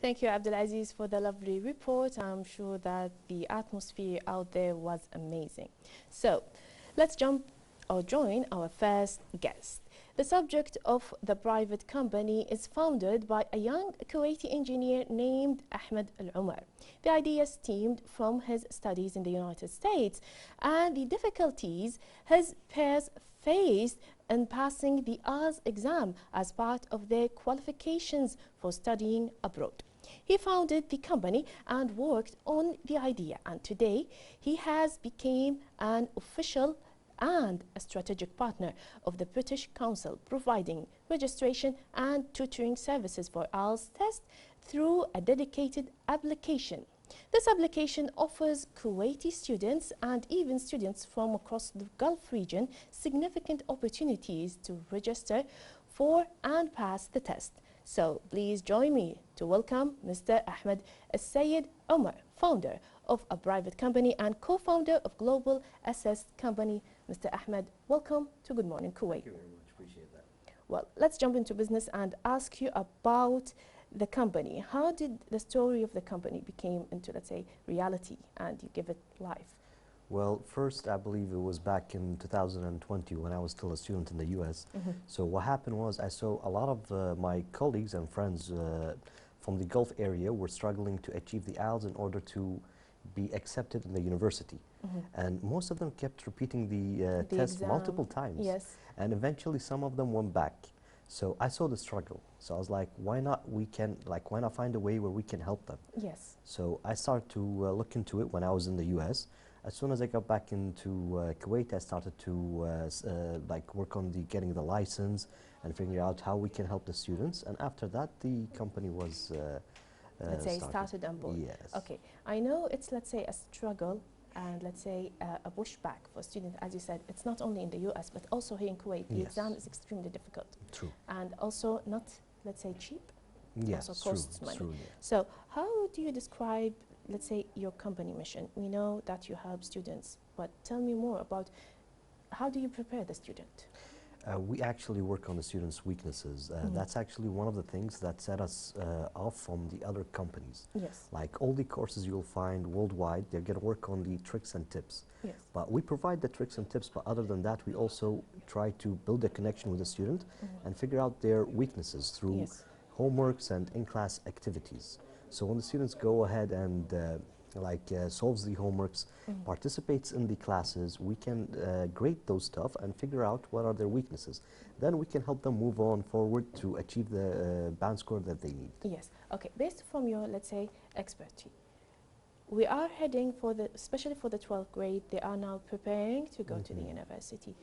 Thank you, Abdulaziz, for the lovely report. I'm sure that the atmosphere out there was amazing. So let's jump or join our first guest. The subject of the private company is founded by a young Kuwaiti engineer named Ahmad Omar. The idea stemmed from his studies in the United States and the difficulties his peers faced in passing the AziadiQ8 exam as part of their qualifications for studying abroad. He founded the company and worked on the idea, and today he has become an official and a strategic partner of the British Council, providing registration and tutoring services for IELTS test through a dedicated application. This application offers Kuwaiti students and even students from across the Gulf region significant opportunities to register for and pass the test. So please join me to welcome Mr. Ahmad Alsayed Omar, founder of a private company and co-founder of Global Assessed Company. Mr. Ahmad, welcome to Good Morning Kuwait. Thank you very much, appreciate that. Well, let's jump into business and ask you about the company. How did the story of the company became into, let's say, reality and you give it life? Well, first, I believe it was back in 2020 when I was still a student in the US. So what happened was I saw a lot of my colleagues and friends from the Gulf area were struggling to achieve the IELTS in order to be accepted in the university. And most of them kept repeating the test exam. multiple times. Yes. And eventually some of them went back. So I saw the struggle. So I was like, why not find a way where we can help them? Yes. So I started to look into it when I was in the US. As soon as I got back into Kuwait, I started to work on getting the license and figuring out how we can help the students. And after that, the company was let's say started on board. Yes. Okay. I know it's, let's say, a struggle and let's say a pushback for students. As you said, it's not only in the US but also here in Kuwait. The exam is extremely difficult. True. And also not, let's say, cheap. Yes, also costs money. true, yeah. So how do you describe, let's say, your company mission? We know that you help students, but tell me more about how do you prepare the student? We actually work on the students' weaknesses. That's actually one of the things that set us off from the other companies. Yes. Like all the courses you'll find worldwide, they're going to work on the tricks and tips. Yes. But we provide the tricks and tips, but other than that, we also try to build a connection with the student and figure out their weaknesses through homeworks and in-class activities. So when the students go ahead and solves the homeworks, participates in the classes, we can grade those stuff and figure out what are their weaknesses. Then we can help them move on forward to achieve the band score that they need. Yes. Okay. Based from your, let's say, expertise, we are heading for especially for the 12th grade, they are now preparing to go to the university.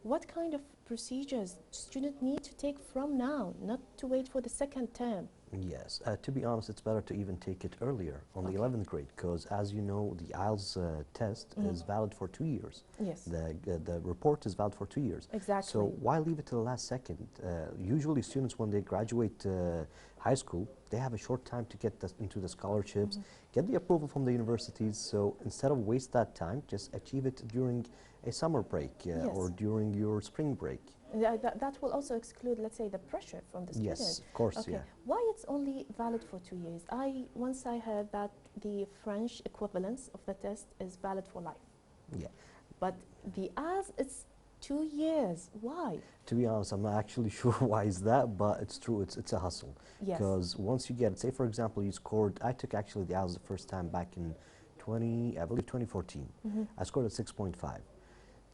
What kind of procedures students need to take from now, not to wait for the second term? Yes, to be honest, it's better to even take it earlier on the 11th grade, because as you know, the IELTS test is valid for 2 years. Yes. The report is valid for 2 years. Exactly. So why leave it to the last second? Usually students, when they graduate high school, they have a short time to get into the scholarships, get the approval from the universities. So instead of waste that time, just achieve it during a summer break or during your spring break. That will also exclude, let's say, the pressure from the student. Yes, of course, okay. Why it's only valid for 2 years? Once I heard that the French equivalence of the test is valid for life. Yeah. But the AZ, it's 2 years. Why? To be honest, I'm not actually sure why is that, but it's true, it's a hustle. Yes. Because once you get it, say for example, you scored, I took actually the IELTS the first time back in 2014. I scored at 6.5.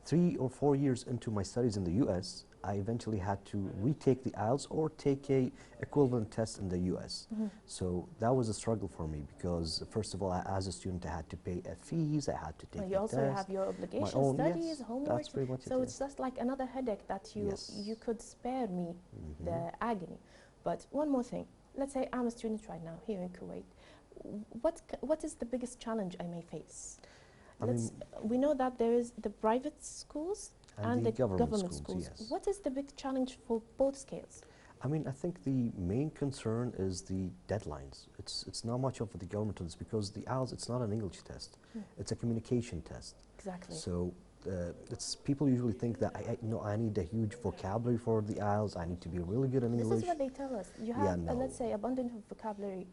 3 or 4 years into my studies in the US, I eventually had to retake the IELTS or take a equivalent test in the US. So that was a struggle for me because first of all, as a student, I had to pay fees, I had to take you also test, have your obligations, own, studies, homework. That's pretty much so it's just like another headache that you could spare me the agony. But one more thing, let's say I'm a student right now here in Kuwait. What is the biggest challenge I may face? We know that there is the private schools and the government schools. Yes. What is the big challenge for both scales? I mean, I think the main concern is the deadlines. It's not much of the government on this because the IELTS, it's not an English test. It's a communication test. Exactly. So it's people usually think that I need a huge vocabulary for the IELTS. I need to be really good in English. This is what they tell us. You have, let's say, abundant vocabulary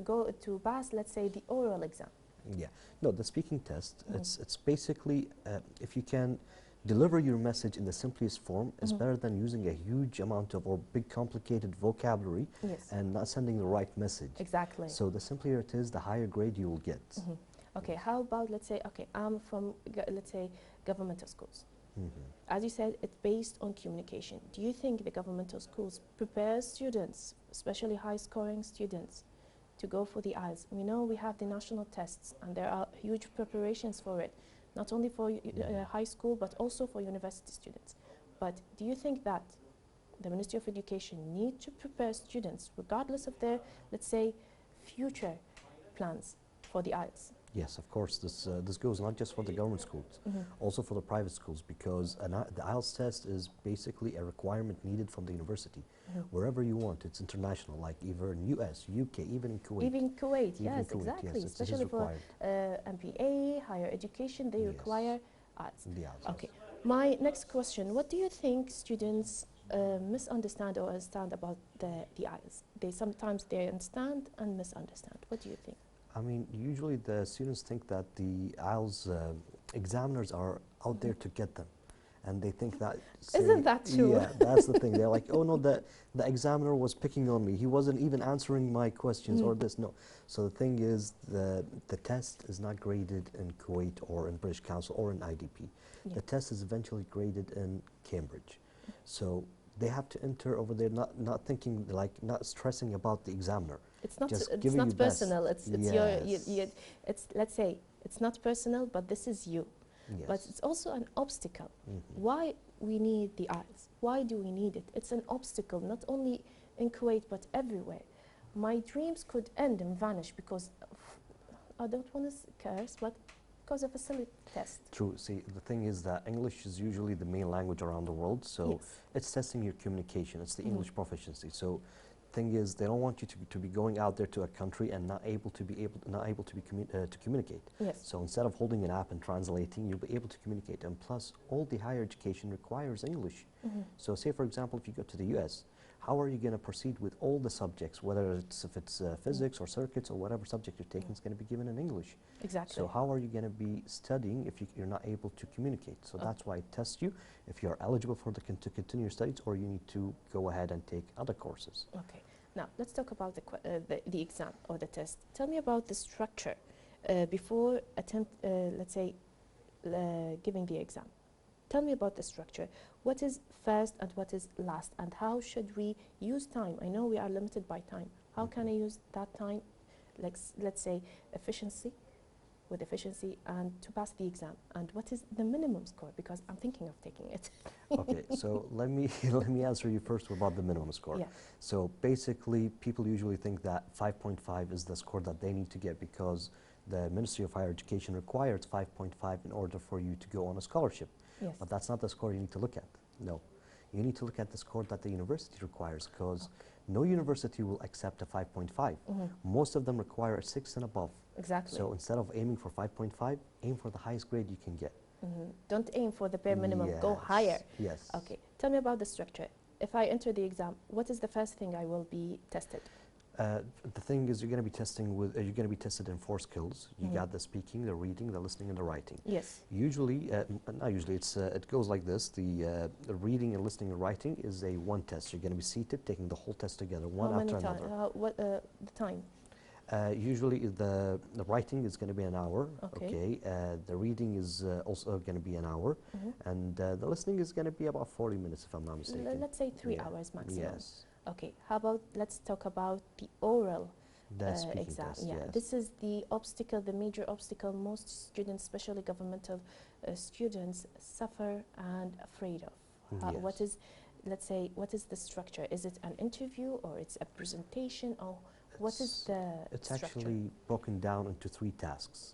to pass, let's say, the oral exam. Yeah, no, the speaking test, it's basically, if you can deliver your message in the simplest form, is better than using a huge amount of or big complicated vocabulary and not sending the right message. Exactly. So the simpler it is, the higher grade you will get. Okay, how about, let's say, okay, I'm from, let's say, governmental schools. As you said, it's based on communication. Do you think the governmental schools prepare students, especially high-scoring students, to go for the IELTS? We know we have the national tests, and there are huge preparations for it, not only for high school, but also for university students. But do you think that the Ministry of Education need to prepare students, regardless of their, let's say, future plans for the IELTS? Yes, of course. This goes not just for the government schools, also for the private schools, because the IELTS test is basically a requirement needed from the university. Wherever you want, it's international, like either in US, UK, even in Kuwait. Even Kuwait, yes, exactly. Yes, especially for MPA, higher education, they require IELTS. Okay. My next question, what do you think students misunderstand or understand about the IELTS? Sometimes they understand and misunderstand. What do you think? I mean, usually the students think that the IELTS examiners are out there to get them. And they think that... Isn't that true? Yeah, that's the thing. They're like, oh no, the examiner was picking on me. He wasn't even answering my questions or this. No. So the thing is, the test is not graded in Kuwait or in British Council or in IDP. The test is eventually graded in Cambridge. So they have to enter over there, not thinking, like, not stressing about the examiner. It's not. Just it's not personal. It's yes. It's, let's say, it's not personal, but this is you. Yes. But it's also an obstacle. Why we need the IELTS? Why do we need it? It's an obstacle, not only in Kuwait but everywhere. My dreams could end and vanish because I don't want to curse, but because of a silly test. True. See, the thing is that English is usually the main language around the world, so it's testing your communication. It's the English proficiency. So, thing is, they don't want you to be going out there to a country and not able to communicate. Yes. So instead of holding an app and translating, you'll be able to communicate. And plus, all the higher education requires English. So, say for example, if you go to the US, how are you going to proceed with all the subjects, whether it's physics or circuits or whatever subject you're taking is going to be given in English. Exactly. So how are you going to be studying if you're not able to communicate? So that's why it tests you if you're eligible for to continue your studies, or you need to go ahead and take other courses. Okay. Now let's talk about the exam or the test. Tell me about the structure before let's say giving the exam. Tell me about the structure. What is first and what is last, and how should we use time? I know we are limited by time. How can I use that time, like let's say efficiency, and to pass the exam? And what is the minimum score? Because I'm thinking of taking it. Okay, so let me answer you first about the minimum score. Yeah. So basically, people usually think that 5.5 is the score that they need to get because the Ministry of Higher Education requires 5.5 in order for you to go on a scholarship. Yes. But that's not the score you need to look at. No. You need to look at the score that the university requires, because no university will accept a 5.5. Most of them require a 6 and above. Exactly. So instead of aiming for 5.5, aim for the highest grade you can get. Don't aim for the bare minimum, go Yes. higher. Yes. Okay, tell me about the structure. If I enter the exam, what is the first thing I will be tested? The thing is, you're going to be tested in 4 skills. You got the speaking, the reading, the listening, and the writing. Yes. Usually, not usually, it goes like this. The reading and listening and writing is a one test. You're going to be seated, taking the whole test together, one after another. What the time? Usually, the writing is going to be an hour. Okay. The reading is also going to be an hour, and the listening is going to be about 40 minutes, if I'm not mistaken. Let's say 3 hours maximum. Yes. Okay, how about, let's talk about the oral speaking exam. test, Yeah, yes. this is the obstacle, the major obstacle most students, especially governmental students, suffer and afraid of. Yes. What is, let's say, what is the structure? Is it an interview, or it's a presentation, or what is the It's structure? actually broken down into 3 tasks.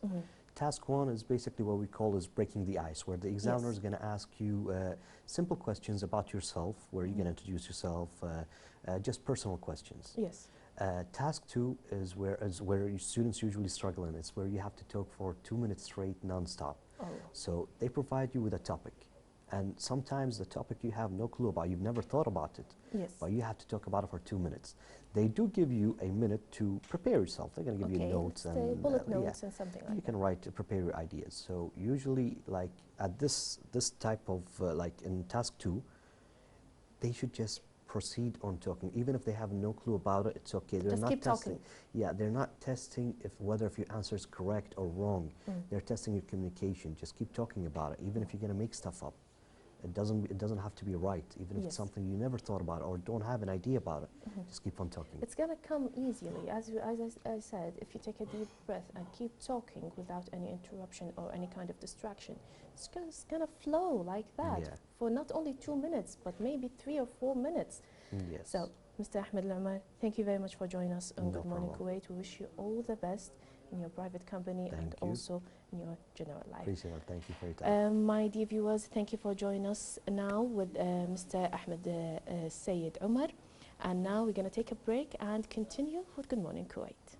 Task 1 is basically what we call is breaking the ice, where the examiner is going to ask you simple questions about yourself, where you're going to introduce yourself, just personal questions. Yes. Task 2 is where your students usually struggle in. It's where you have to talk for 2 minutes straight, non-stop. So they provide you with a topic. And sometimes the topic you have no clue about, you've never thought about it, but you have to talk about it for 2 minutes. They do give you a minute to prepare yourself. They're going to give you notes and bullet notes and something like that. You can write, prepare your ideas. So usually, like at this type of, like in task 2, they should just proceed on talking. Even if they have no clue about it, it's okay. They're just not keep testing. talking. Yeah, they're not testing whether if your answer is correct or wrong. They're testing your communication. Just keep talking about it, even if you're going to make stuff up. It doesn't have to be right, even if it's something you never thought about or don't have an idea about it. Just keep on talking. It's going to come easily. As I said, if you take a deep breath and keep talking without any interruption or any kind of distraction, it's going to flow like that for not only 2 minutes, but maybe 3 or 4 minutes. Yes. So, Mr. Ahmad Omar, thank you very much for joining us on No Good Morning problem. Kuwait. We wish you all the best in your private company and also in your general life. Appreciate it. Thank you for your time. My dear viewers, thank you for joining us now with Mr. Ahmad Alsayed Omar. And now we're going to take a break and continue with Good Morning Kuwait.